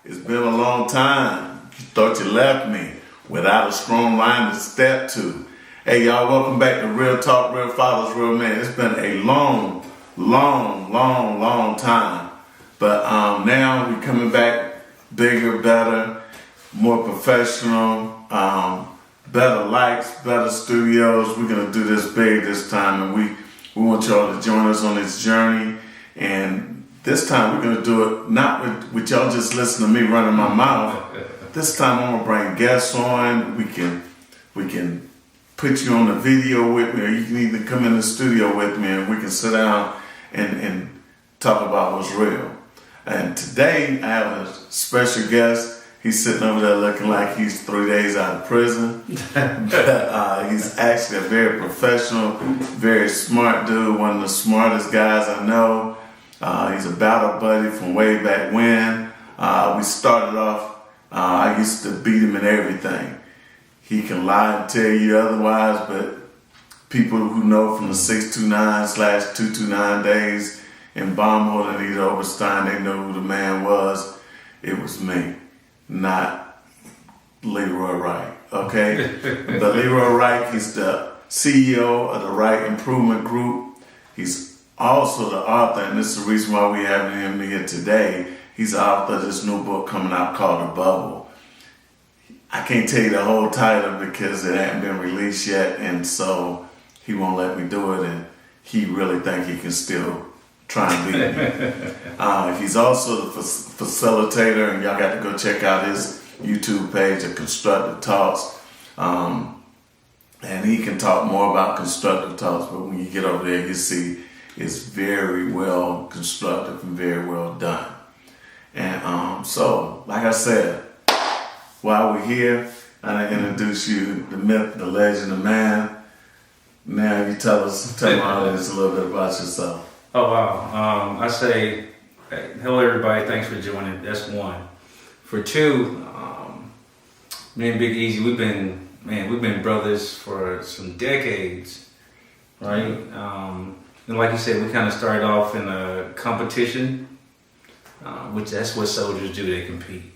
It's been a long time. You thought you left me without a strong line to step to. Hey, y'all, welcome back to Real Talk, Real Fathers, Real Men. It's been a long time. But now we're coming back bigger, better, more professional, better lights, better studios. We're going to do this big this time, and we want y'all to join us on this journey. And this time we're going to do it not with y'all just listen to me running my mouth. This time I'm going to bring guests on. We can put you on the video with me, or you can even come in the studio with me, and we can sit down and talk about what's real. And today I have a special guest. He's sitting over there looking like he's 3 days out of prison. But he's actually a very professional, very smart dude, one of the smartest guys I know. He's a battle buddy from way back when. We started off, I used to beat him in everything. He can lie and tell you otherwise, but people who know from the 629/229 days in Baumhold and Anita Oberstein, they know who the man was. It was me, not Leroy Wright, okay? But Leroy Wright, he's the CEO of the Wright Improvement Group. He's also the author, and this is the reason why we're having him here today. He's the author of this new book coming out called The Bubble. I can't tell you the whole title because it hasn't been released yet, and so he won't let me do it, and he really think he can still try and beat me. He's also the facilitator, and y'all got to go check out his YouTube page at Constructive Talks. And he can talk more about Constructive Talks, but when you get over there, you see it's very well constructive and very well done. And so, like I said, while we're here, I introduce you the myth, the legend, the man. Now you tell my audience a little bit about yourself. Oh wow! I say, hey, hello everybody. Thanks for joining. That's one. For two, me and Big E-Z, we've been brothers for some decades, right? And like you said, we kind of started off in a competition, which that's what soldiers do. They compete.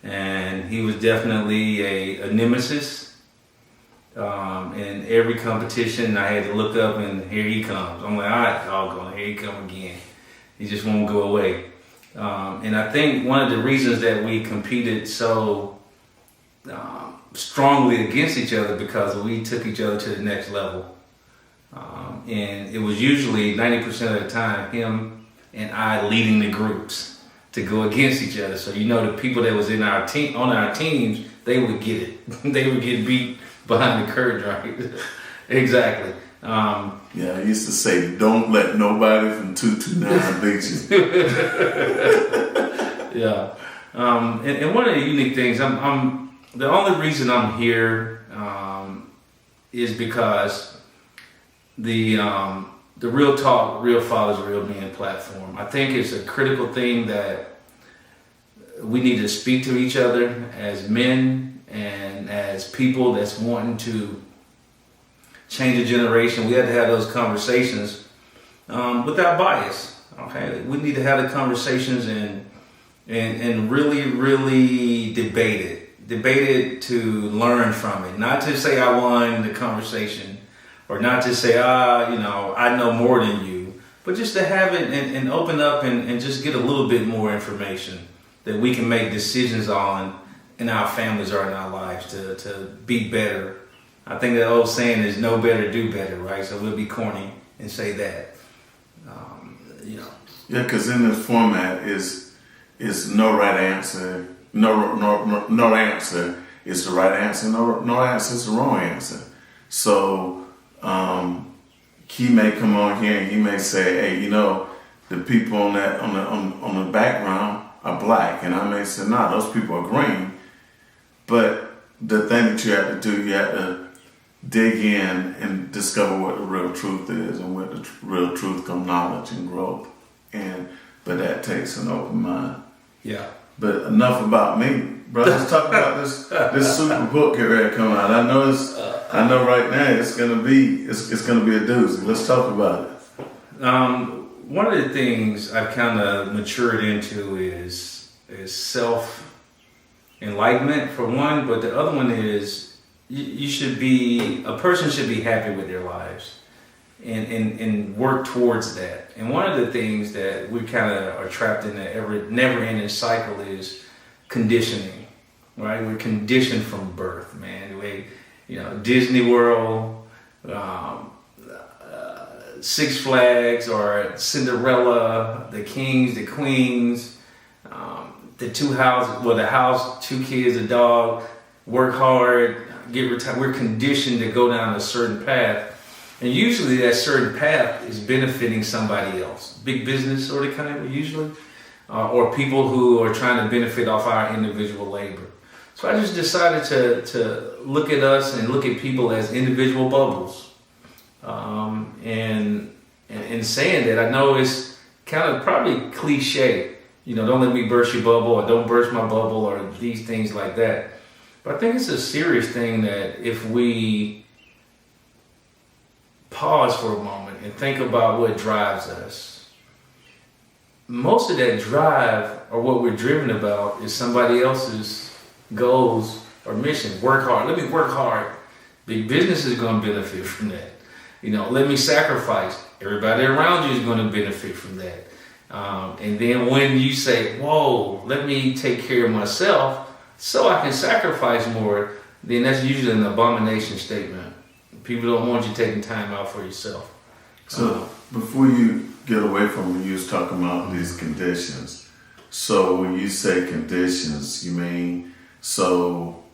And he was definitely a nemesis. In every competition, I had to look up, and here he comes. I'm like, all right, doggone, here he come again. He just won't go away. And I think one of the reasons that we competed so strongly against each other because we took each other to the next level. And it was usually 90% of the time him and I leading the groups to go against each other. So the people that was in our team on our teams, they would get it. They would get beat behind the curtain, right? Exactly. Yeah, I used to say, don't let nobody from 229 beat you. Yeah. And one of the unique things, I'm the only reason I'm here is because the Real Talk, Real Fathers, Real Men platform. I think it's a critical thing that we need to speak to each other as men and as people that's wanting to change a generation. We have to have those conversations without bias. Okay, we need to have the conversations and really, really debate it to learn from it. Not to say I won the conversation, or not to say I know more than you, but just to have it and open up and just get a little bit more information that we can make decisions on in our families or in our lives to be better. I think that old saying is know better, do better, right? So we'll be corny and say that. Yeah, because in this format is no right answer. No answer is the right answer. No answer is the wrong answer. So he may come on here and he may say, hey, the people on the background are black, and I may say, nah, those people are green. But the thing that you have to do, you have to dig in and discover what the real truth is, and with the real truth come knowledge and growth. But that takes an open mind. Yeah. But enough about me, bro. Let's talk about this super book here ready to come out. I know right now it's gonna be a doozy. Let's talk about it. one of the things I've kind of matured into is self-enlightenment for one, but the other one is a person should be happy with their lives and work towards that. And one of the things that we kind of are trapped in that never-ending cycle is conditioning, right? We're conditioned from birth, man. Disney World, Six Flags, or Cinderella, the kings, the queens, the two houses, the house, 2 kids, a dog, work hard, get retired. We're conditioned to go down a certain path. And usually that certain path is benefiting somebody else. Big business sort of kind of usually. Or people who are trying to benefit off our individual labor. So I just decided to look at us and look at people as individual bubbles. And saying that, I know it's kind of probably cliche. Don't let me burst your bubble, or don't burst my bubble, or these things like that. But I think it's a serious thing that if we pause for a moment and think about what drives us, most of that drive, or what we're driven about, is somebody else's goals or missions. Work hard. Let me work hard. Big business is going to benefit from that. Let me sacrifice. Everybody around you is going to benefit from that. And then when you say, whoa, let me take care of myself so I can sacrifice more, then that's usually an abomination statement. People don't want you taking time out for yourself. So before you get away from when you was talking about these conditions, so when you say conditions, you mean, so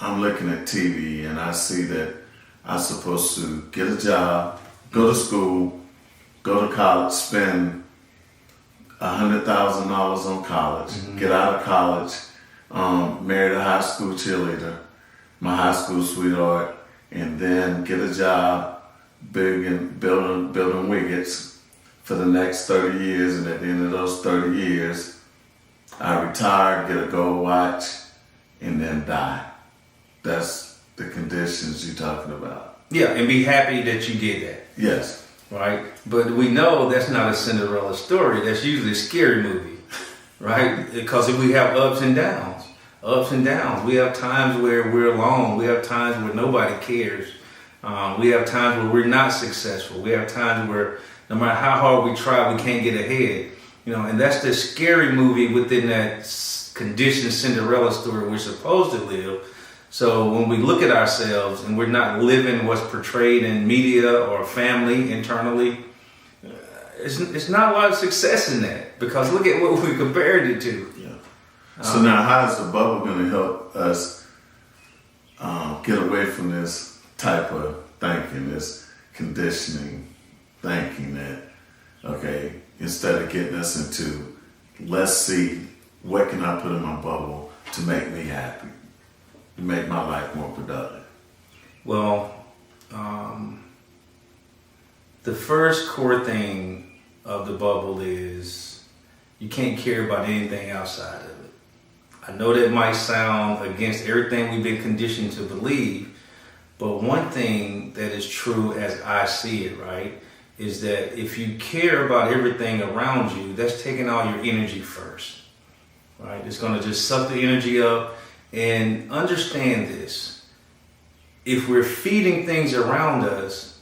I'm looking at TV and I see that I'm supposed to get a job, go to school, go to college, spend $100,000 on college, get out of college, marry a high school cheerleader, my high school sweetheart, and then get a job building widgets for the next 30 years, and at the end of those 30 years, I retire, get a gold watch, and then die. That's the conditions you're talking about. Yeah, and be happy that you did that. Yes. Right? But we know that's not a Cinderella story. That's usually a scary movie, right? Because we have ups and downs. Ups and downs. We have times where we're alone. We have times where nobody cares. We have times where we're not successful. We have times where no matter how hard we try, we can't get ahead. And that's the scary movie within that conditioned Cinderella story we're supposed to live. So when we look at ourselves and we're not living what's portrayed in media or family internally, it's not a lot of success in that, because look at what we compared it to. Yeah. So now how is the bubble going to help us get away from this type of thinking, this conditioning thinking that, okay, instead of getting us into, let's see, what can I put in my bubble to make me happy? To make my life more productive? Well, the first core thing of the bubble is you can't care about anything outside of it. I know that might sound against everything we've been conditioned to believe, but one thing that is true as I see it, right, is that if you care about everything around you, that's taking all your energy first, right? It's going to just suck the energy up. And understand this, if we're feeding things around us,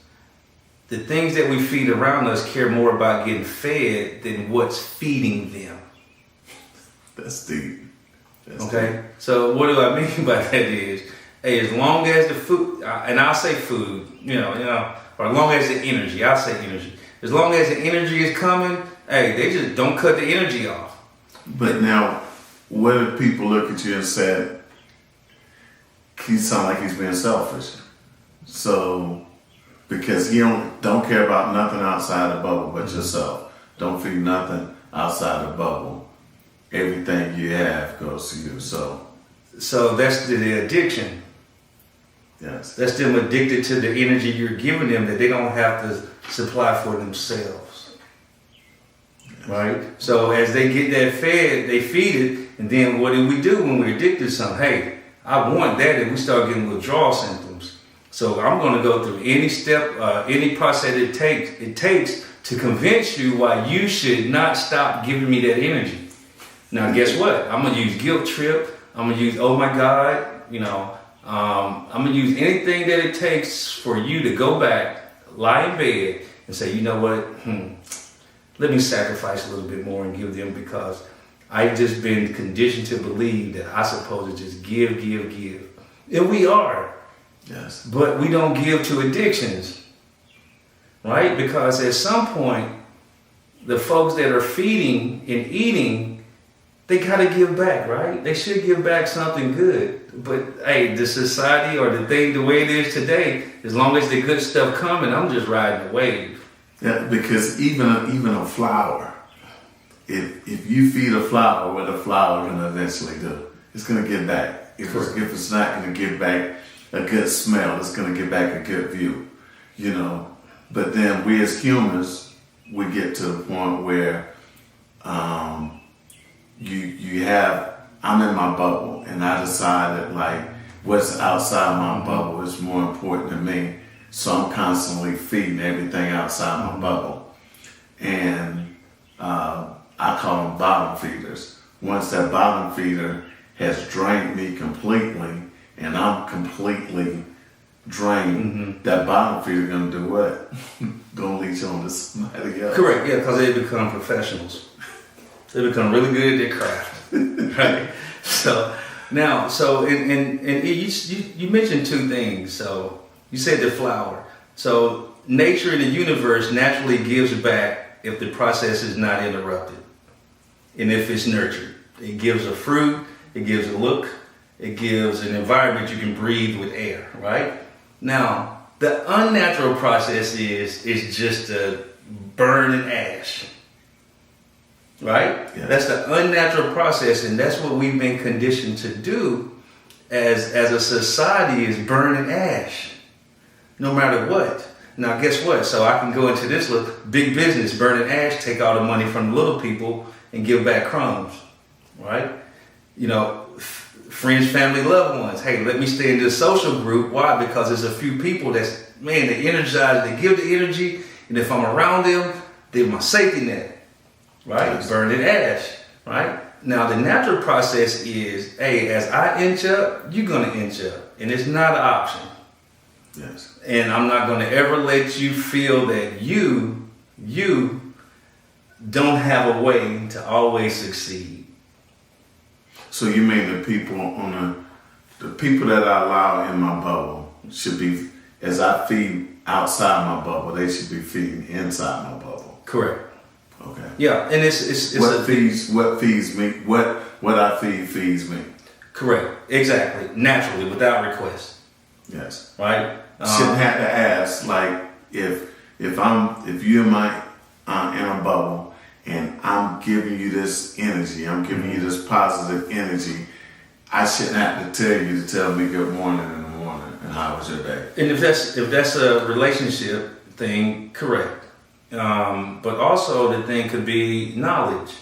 the things that we feed around us care more about getting fed than what's feeding them. That's deep. Okay? Deep. So what do I mean by that is, hey, as long as the food, and I'll say food, or as long as the energy, I'll say energy. As long as the energy is coming, hey, they just don't cut the energy off. But now, what if people look at you and say, he sounds like he's being selfish? So, because he don't care about nothing outside the bubble but yourself. Don't feed nothing outside the bubble. Everything you have goes to you. So that's the addiction. Yes. That's them addicted to the energy you're giving them that they don't have to supply for themselves. Yes. Right? So as they get that fed, they feed it, and then what do we do when we're addicted to something? Hey, I want that, and we start getting withdrawal symptoms. So I'm going to go through any step, any process it takes to convince you why you should not stop giving me that energy. Now, guess what? I'm gonna use guilt trip. I'm gonna use, oh my God, I'm gonna use anything that it takes for you to go back, lie in bed, and say, you know what? Let me sacrifice a little bit more and give them, because I've just been conditioned to believe that I'm supposed to just give. And we are. Yes. But we don't give to addictions, right? Because at some point, the folks that are feeding and eating, they gotta give back, right? They should give back something good. But hey, the society or the thing, the way it is today, as long as the good stuff coming, I'm just riding the wave. Yeah, because even a flower, if you feed a flower, what a flower gonna eventually do, it's gonna give back. If it's not gonna give back a good smell, it's gonna give back a good view, But then we as humans, we get to the point where I'm in my bubble, and I decided like what's outside my bubble is more important to me. So I'm constantly feeding everything outside my bubble. And I call them bottom feeders. Once that bottom feeder has drained me completely, and I'm completely drained, that bottom feeder gonna do what? Gonna leech on to somebody else. Correct, yeah, because they become professionals. They become really good at their craft, right? So now, you mentioned two things. So you said the flower. So nature in the universe naturally gives back if the process is not interrupted, and if it's nurtured. It gives a fruit, it gives a look, it gives an environment you can breathe with air, right? Now, the unnatural process is just a burn and ash, right? Yeah. That's the unnatural process, and that's what we've been conditioned to do as a society, is burn and ash, no matter what. Now, guess what? So I can go into this look, big business, burn and ash, take all the money from the little people and give back crumbs, right? Friends, family, loved ones. Hey, let me stay in this social group. Why? Because there's a few people they energize, they give the energy, and if I'm around them, they're my safety net, right? Yes. Burn and ash, right? Now, the natural process is, hey, as I inch up, you're gonna inch up, and it's not an option. Yes. And I'm not gonna ever let you feel that you don't have a way to always succeed. So you mean the people that I allow in my bubble should be, as I feed outside my bubble, they should be feeding inside my bubble. Correct. Okay. Yeah, and it's what feeds me, what I feed feeds me. Correct. Exactly. Naturally, without request. Yes. Right. Shouldn't have to ask, like if you and my in a bubble, and I'm giving you this energy, I'm giving you this positive energy, I shouldn't have to tell you to tell me good morning in the morning and how was your day. And if that's a relationship thing, correct. But also the thing could be knowledge,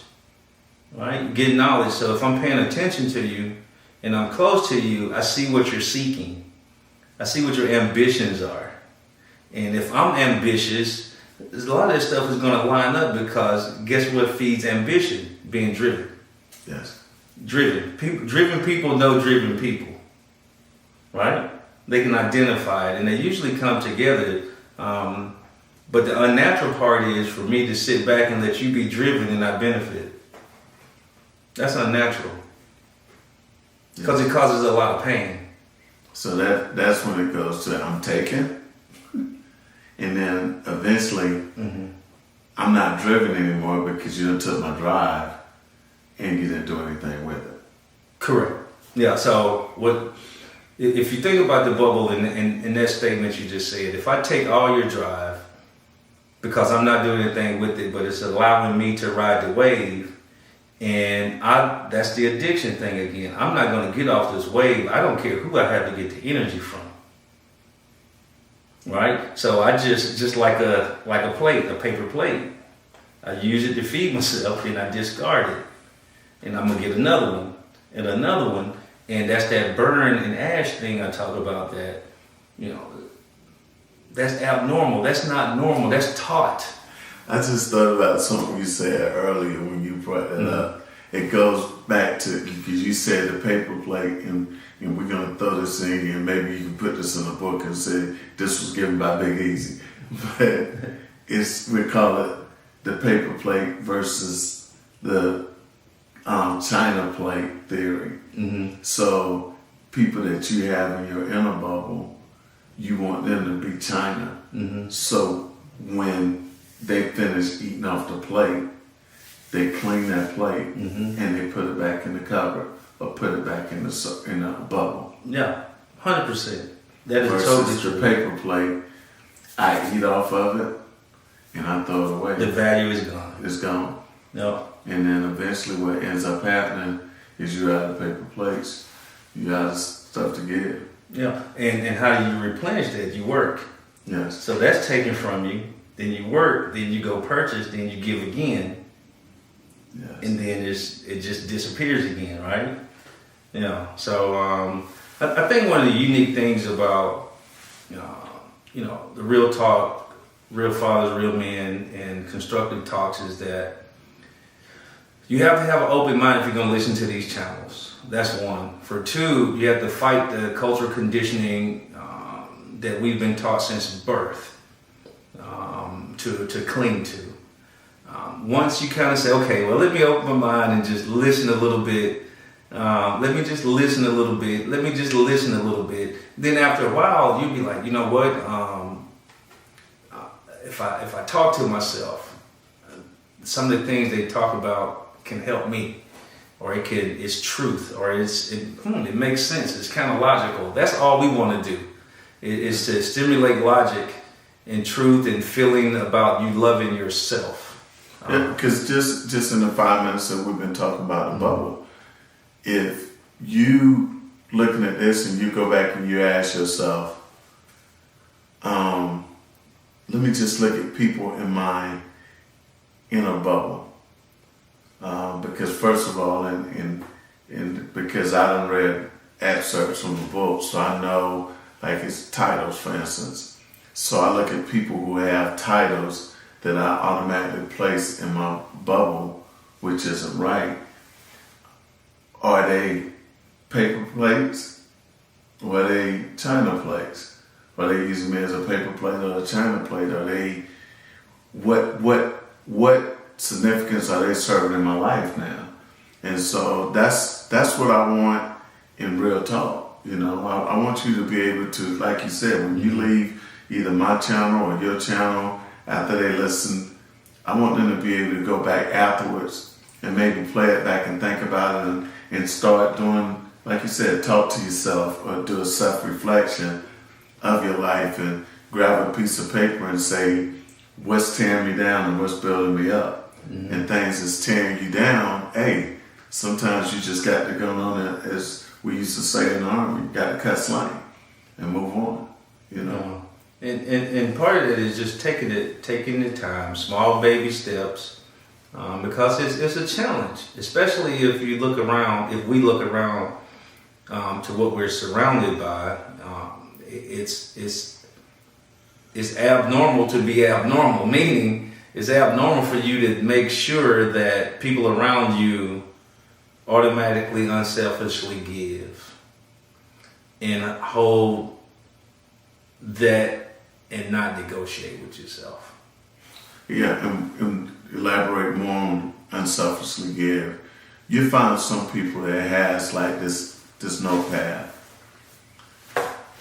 right? Get knowledge. So if I'm paying attention to you and I'm close to you, I see what you're seeking. I see what your ambitions are. And if I'm ambitious, a lot of this stuff is going to line up, because guess what feeds ambition? Being driven. Yes. Driven people know driven people, right? They can identify it, and they usually come together. But the unnatural part is for me to sit back and let you be driven and not benefit. That's unnatural, because it causes a lot of pain. So that's when it goes to I'm taken. And then eventually, I'm not driven anymore because you done took my drive and you didn't do anything with it. Correct. Yeah. So if you think about the bubble in that statement you just said, if I take all your drive because I'm not doing anything with it, but it's allowing me to ride the wave, and that's the addiction thing again. I'm not going to get off this wave. I don't care who I have to get the energy from. Right? So I just like a plate, a paper plate. I use it to feed myself, and I discard it. And I'm gonna get another one and another one. And that's that burn and ash thing I talk about, that, that's abnormal. That's not normal. That's taught. I just thought about something you said earlier when you brought that up. It goes back to, because you said the paper plate, and we're going to throw this in here, and maybe you can put this in a book and say this was given by Big E-Z. But we call it the paper plate versus the China plate theory. Mm-hmm. So people that you have in your inner bubble, you want them to be China. Mm-hmm. So when they finish eating off the plate, they clean that plate and they put it back in the cupboard or put it back in the bubble. Yeah, 100%. That is versus totally true. The paper plate, I eat off of it and I throw it away. The value is gone. It's gone. No. And then eventually what ends up happening is you're out of paper plates, you're out of stuff to give. Yeah, and how do you replenish that? You work. Yes. So that's taken from you, then you work, then you go purchase, then you give again. Yes. And then it just disappears again, right? Yeah. So I think one of the unique things about the real talk, real fathers, real men, and constructive talks is that you have to have an open mind if you're going to listen to these channels. That's one. For two, you have to fight the cultural conditioning that we've been taught since birth to cling to. Once you kind of say, okay, well, let me open my mind and just listen a little bit. Let me just listen a little bit. Let me just listen a little bit. Then after a while, you'll be like, you know what? If I talk to myself, some of the things they talk about can help me, or it's truth, or it makes sense. It's kind of logical. That's all we want to do, is to stimulate logic and truth and feeling about you loving yourself. Yeah, because just in the 5 minutes that we've been talking about the bubble, if you looking at this and you go back and you ask yourself, let me just look at people in my inner bubble. Because first of all, and because I done read excerpts from the book, so I know, like it's titles, for instance. So I look at people who have titles that I automatically place in my bubble, which isn't right. Are they paper plates? Or are they China plates? Are they using me as a paper plate or a China plate? Are they what significance are they serving in my life now? And so that's what I want in real talk. You know, I want you to be able to, like you said, when you leave either my channel or your channel, after they listen, I want them to be able to go back afterwards and maybe play it back and think about it and start doing, like you said, talk to yourself or do a self-reflection of your life and grab a piece of paper and say, what's tearing me down and what's building me up? Mm-hmm. And things that's tearing you down, hey, sometimes you just got to go on it, as we used to say in the Army, you got to cut slang and move on, you know. And part of it is just taking the time, small baby steps, because it's a challenge, especially if we look around to what we're surrounded by. It's abnormal to be abnormal, meaning it's abnormal for you to make sure that people around you automatically unselfishly give and hold that and not negotiate with yourself. Yeah, and elaborate more on unselfishly give. You find some people that has like this notepad.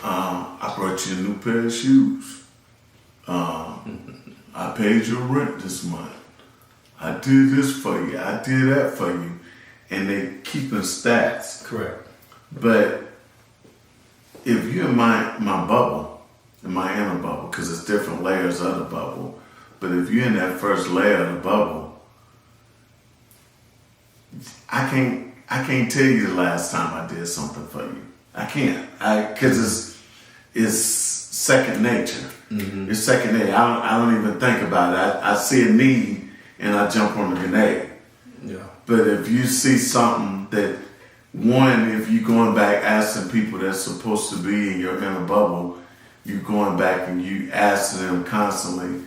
I brought you a new pair of shoes. I paid your rent this month. I did this for you. I did that for you. And they keeping stats. Correct. But if you're in my bubble, in my inner bubble, because it's different layers of the bubble, but if you're in that first layer of the bubble, I can't tell you the last time I did something for you. I can't. Because it's second nature. Mm-hmm. It's second nature. I don't even think about it. I see a need and I jump on the grenade. Yeah. But if you see something that, one, if you're going back asking people that's supposed to be in your inner bubble, you're going back and you asking them constantly,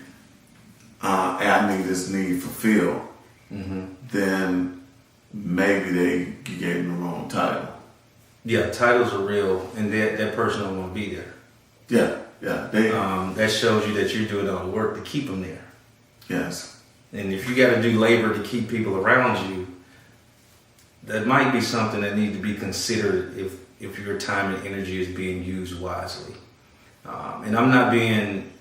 and I need this need fulfilled, then maybe you gave them the wrong title. Yeah, titles are real, and that person don't want to be there. Yeah. That shows you that you're doing all the work to keep them there. Yes. And if you got to do labor to keep people around you, that might be something that needs to be considered if your time and energy is being used wisely. And I'm not being,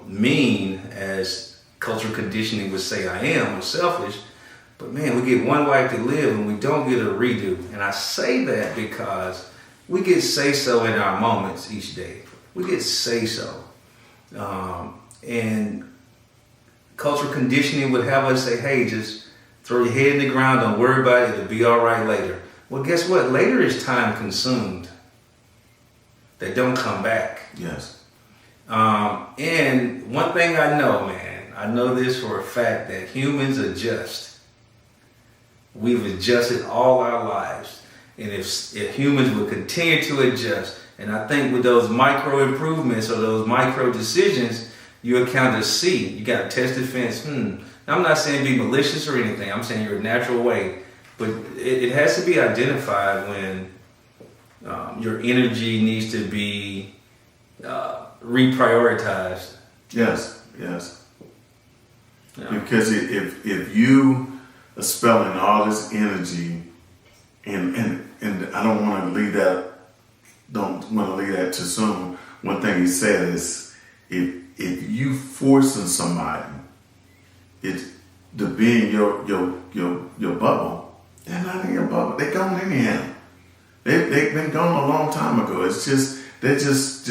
mean as cultural conditioning would say I am, or selfish. But man, we get one life to live and we don't get a redo. And I say that because we get say-so in our moments each day. We get say-so. And cultural conditioning would have us say, hey, just throw your head in the ground, don't worry about it, it'll be all right later. Well, guess what? Later is time consumed. They don't come back. Yes. And one thing I know, man, I know this for a fact, that humans adjust. We've adjusted all our lives. And if humans would continue to adjust, and I think with those micro improvements or those micro decisions, you account to see. You got to test the fence. Now, I'm not saying be malicious or anything. I'm saying you're a natural way. But it has to be identified when your energy needs to be reprioritized. Yes. Yeah. Because if you are spelling all this energy, and I don't want to leave that too soon. One thing he said is, if you forcing somebody to be in your bubble, they're not in your bubble. They're gone anyhow. They've been gone a long time ago. It's just they're just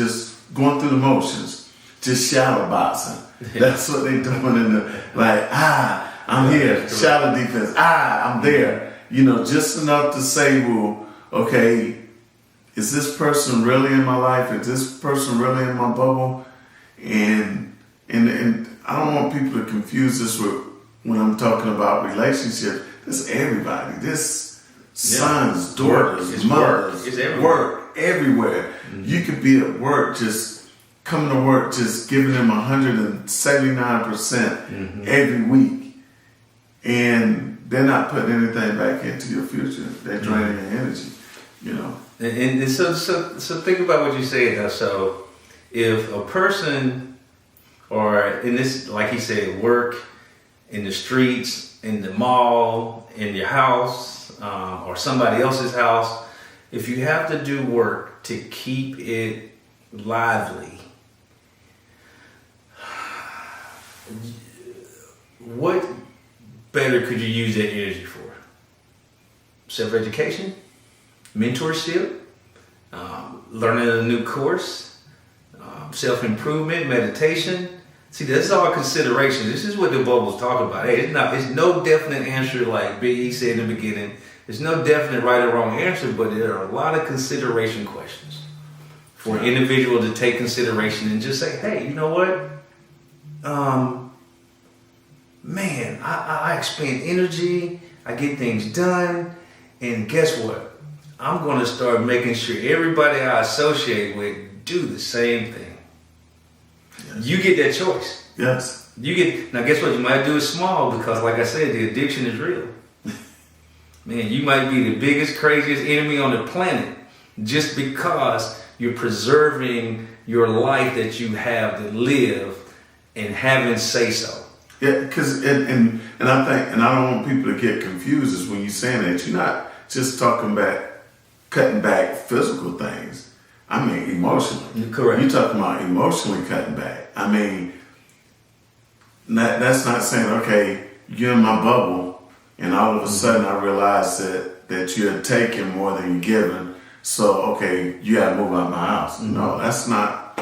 going through the motions, just shadow boxing. That's what they're doing in the I'm here, shadow defense. I'm there. Just enough to say, well, okay, is this person really in my life? Is this person really in my bubble? And I don't want people to confuse this with when I'm talking about relationships. This everybody. This sons, daughters, mothers, work everywhere. Mm-hmm. You could be at work, just coming to work, just giving them 179% every week, and they're not putting anything back into your future. They're draining your energy. And so think about what you said now. So if a person, or in this, like he said, work, in the streets, in the mall, in your house, or somebody else's house, if you have to do work to keep it lively, what better could you use that energy for? Self-education? Mentorship, learning a new course, self-improvement, meditation. See, this is all consideration. This is what the bubbles talk about. Hey, it's no definite answer like Big E said in the beginning. There's no definite right or wrong answer, but there are a lot of consideration questions for an individual to take consideration and just say, hey, you know what? Man, I expend energy, I get things done, and guess what? I'm going to start making sure everybody I associate with do the same thing. Yes. You get that choice. Yes. Now guess what? You might do it small because, like I said, the addiction is real. Man, you might be the biggest, craziest enemy on the planet just because you're preserving your life that you have to live and having say so. Yeah, because and I think, and I don't want people to get confused is when you're saying that you're not just cutting back physical things. I mean, emotionally. You're correct. You're talking about emotionally cutting back. I mean, that's not saying, okay, you're in my bubble, and all of a sudden I realize that you're taking more than you're giving. So, okay, you got to move out of my house. Mm-hmm. No, that's not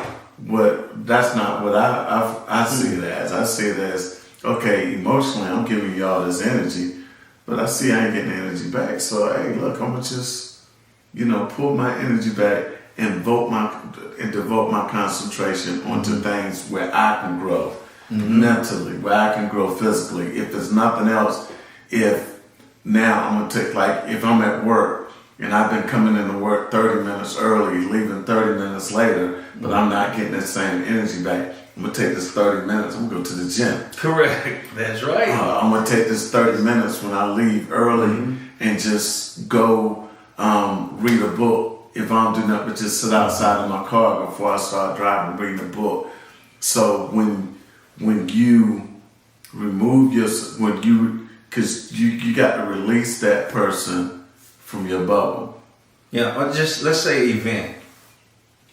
what I see it as. I see it as, okay, emotionally I'm giving you all this energy, but I see I ain't getting the energy back. So, hey, look, I'm gonna just, pull my energy back and devote my concentration onto things where I can grow mentally, where I can grow physically. If there's nothing else, if now I'm gonna take, like, if I'm at work and I've been coming into work 30 minutes early, leaving 30 minutes later, but I'm not getting that same energy back, I'm gonna take this 30 minutes. I'm gonna go to the gym. Correct. That's right. I'm gonna take this 30 minutes when I leave early and just go read a book. If I don't do nothing but just sit outside in my car before I start driving, reading a book. So when you remove because you got to release that person from your bubble. Yeah, or just let's say event.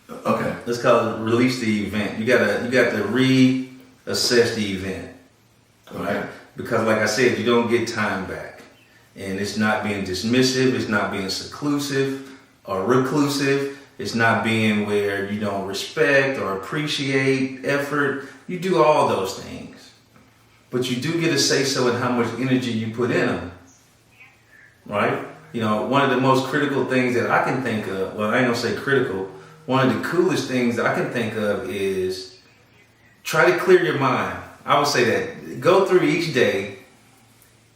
Okay. Let's call it release the event. You got to reassess the event. Right? Because like I said, you don't get time back. And it's not being dismissive, it's not being seclusive or reclusive, it's not being where you don't respect or appreciate effort. You do all those things. But you do get a say-so in how much energy you put in them. Right? You know, one of the most critical things that I can think of, well, I ain't gonna say critical, one of the coolest things that I can think of is try to clear your mind. I would say that go through each day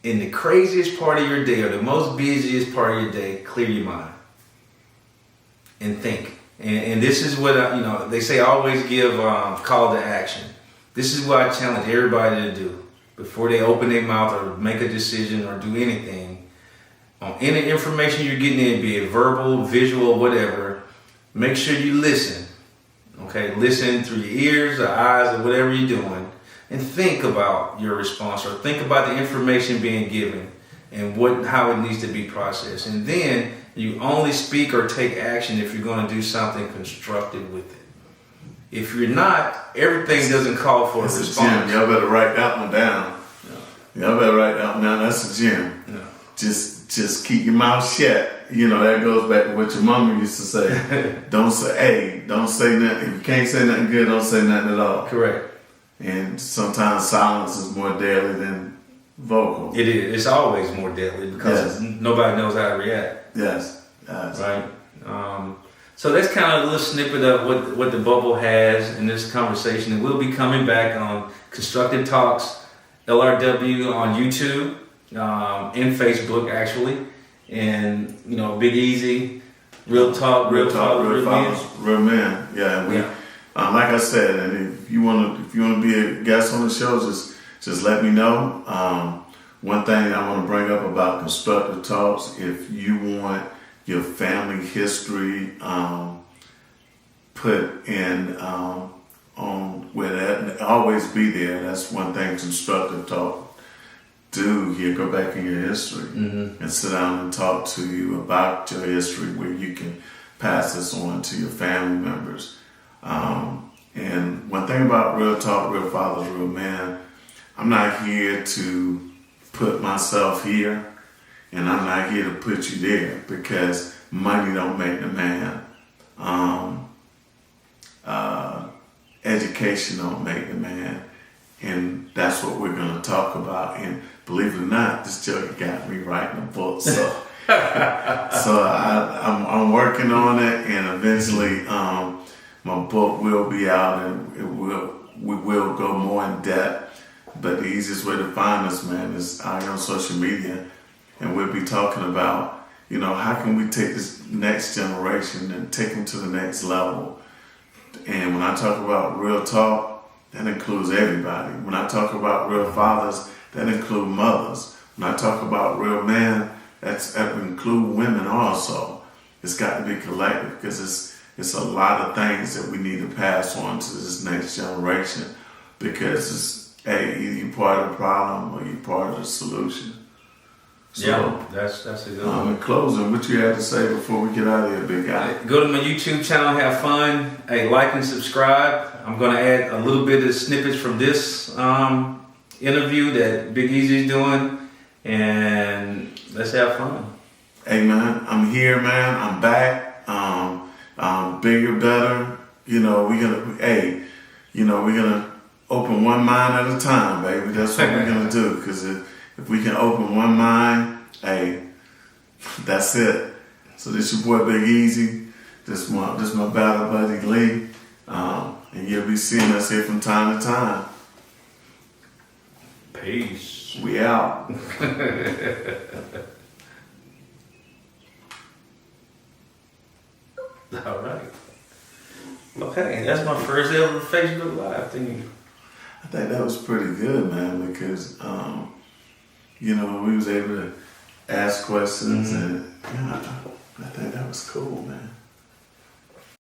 in the craziest part of your day or the most busiest part of your day, clear your mind and think. And this is what, they say always give call to action. This is what I challenge everybody to do before they open their mouth or make a decision or do anything. On any information you're getting in, be it verbal, visual, whatever, make sure you listen. Okay, listen through your ears or eyes or whatever you're doing, and think about your response or think about the information being given and how it needs to be processed. And then you only speak or take action if you're going to do something constructive with it. If you're not, everything doesn't call for a response. Y'all better write that one down. No. Y'all better write that one down. That's a gem. No. Just keep your mouth shut. That goes back to what your mama used to say. Don't say nothing. If you can't say nothing good, don't say nothing at all. Correct. And sometimes silence is more deadly than vocal. It is. It's always more deadly because nobody knows how to react. Yes. Right. So that's kind of a little snippet of what the bubble has in this conversation. And we'll be coming back on Constructive Talks, LRW on YouTube, and Facebook actually. And, Big E-Z, Real Talk, Real Fathers, Real Men. Yeah. Like I said, and if you want to be a guest on the show, just let me know. One thing I want to bring up about Constructive Talks, if you want your family history put in on where that always be there. That's one thing Constructive Talk do here. Go back in your history and sit down and talk to you about your history, where you can pass this on to your family members. And one thing about Real Talk, Real Fathers, Real Men, I'm not here to put myself here, and I'm not here to put you there, because money don't make the man. Education don't make the man. And that's what we're going to talk about. And believe it or not, this joke got me writing a book. So, I'm working on it, and eventually my book will be out, and we will go more in depth. But the easiest way to find us, man, is out on social media, and we'll be talking about, how can we take this next generation and take them to the next level. And when I talk about real talk, that includes everybody. When I talk about real fathers, that includes mothers. When I talk about real men, that includes women also. It's got to be collective, because it's a lot of things that we need to pass on to this next generation, because either you're part of the problem or you're part of the solution. So, that's a good one. In closing, what you have to say before we get out of here, big guy? Go to my YouTube channel, have fun. Hey, like and subscribe. I'm going to add a little bit of snippets from this interview that Big E-Z is doing, and let's have fun. Hey, man, I'm here, man. I'm back. Bigger, better. We're gonna open one mind at a time, baby. That's what we're gonna do. Because if we can open one mind, hey, that's it. So this your boy Big E-Z. This my battle buddy Lee. And you'll be seeing us here from time to time. Peace. We out. All right. Okay, that's my first ever Facebook Live thing. I think that was pretty good, man, because you know, we was able to ask questions and I think that was cool, man.